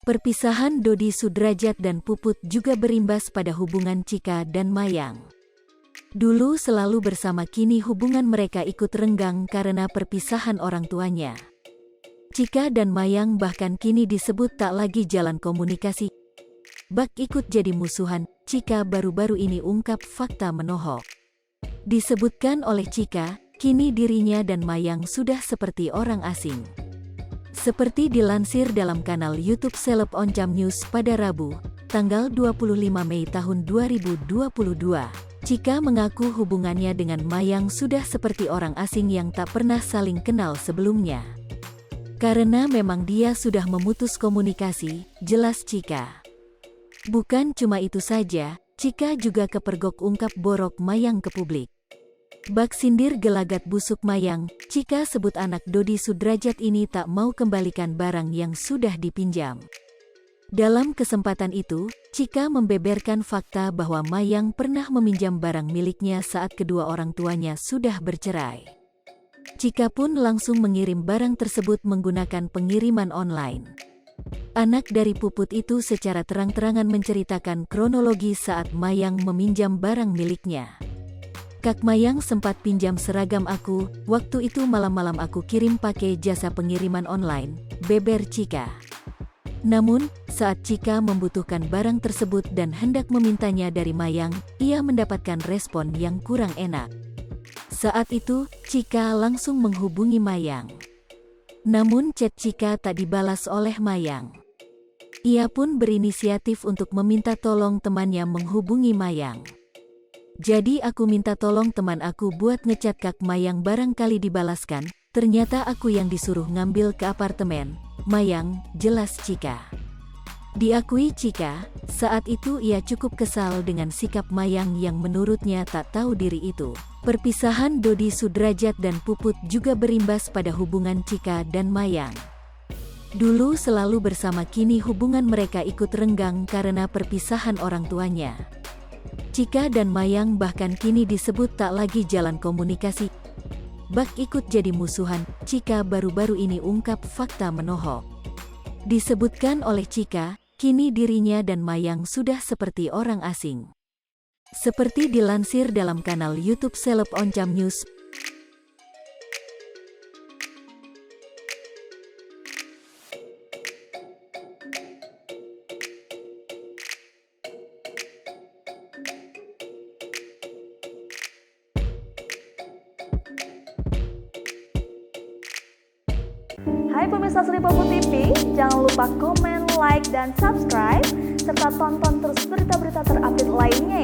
Perpisahan Dodi Sudrajat dan Puput juga berimbas pada hubungan Chika dan Mayang. Dulu selalu bersama, kini hubungan mereka ikut renggang karena perpisahan orang tuanya. Chika dan Mayang bahkan kini disebut tak lagi jalan komunikasi. Bak ikut jadi musuhan. Chika baru-baru ini ungkap fakta menohok. Disebutkan oleh Chika, kini dirinya dan Mayang sudah seperti orang asing. Seperti dilansir dalam kanal YouTube Seleb Oncam News pada Rabu, tanggal 25 Mei tahun 2022, Chika mengaku hubungannya dengan Mayang sudah seperti orang asing yang tak pernah saling kenal sebelumnya. Karena memang dia sudah memutus komunikasi, jelas Chika. Bukan cuma itu saja, Chika juga kepergok ungkap borok Mayang ke publik. Bak sindir gelagat busuk Mayang, Chika sebut anak Dodi Sudrajat ini tak mau kembalikan barang yang sudah dipinjam. Dalam kesempatan itu, Chika membeberkan fakta bahwa Mayang pernah meminjam barang miliknya saat kedua orang tuanya sudah bercerai. Chika pun langsung mengirim barang tersebut menggunakan pengiriman online. Anak dari Puput itu secara terang-terangan menceritakan kronologi saat Mayang meminjam barang miliknya. Kak Mayang sempat pinjam seragam aku, waktu itu malam-malam aku kirim pakai jasa pengiriman online, beber Chika. Namun, saat Chika membutuhkan barang tersebut dan hendak memintanya dari Mayang, ia mendapatkan respon yang kurang enak. Saat itu, Chika langsung menghubungi Mayang. Namun chat Chika tak dibalas oleh Mayang. Ia pun berinisiatif untuk meminta tolong temannya menghubungi Mayang. Jadi aku minta tolong teman aku buat ngechat Kak Mayang, barangkali dibalaskan, ternyata aku yang disuruh ngambil ke apartemen, Mayang, jelas Chika. Diakui Chika, saat itu ia cukup kesal dengan sikap Mayang yang menurutnya tak tahu diri itu. Perpisahan Dodi Sudrajat dan Puput juga berimbas pada hubungan Chika dan Mayang. Dulu selalu bersama, kini hubungan mereka ikut renggang karena perpisahan orang tuanya. Chika dan Mayang bahkan kini disebut tak lagi jalan komunikasi. Bak ikut jadi musuhan. Chika baru-baru ini ungkap fakta menohok. Disebutkan oleh Chika, kini dirinya dan Mayang sudah seperti orang asing. Seperti dilansir dalam kanal YouTube Seleb Oncam News. Hai pemirsa Sri Puput TV, jangan lupa komen, like, dan subscribe, serta tonton terus berita-berita terupdate lainnya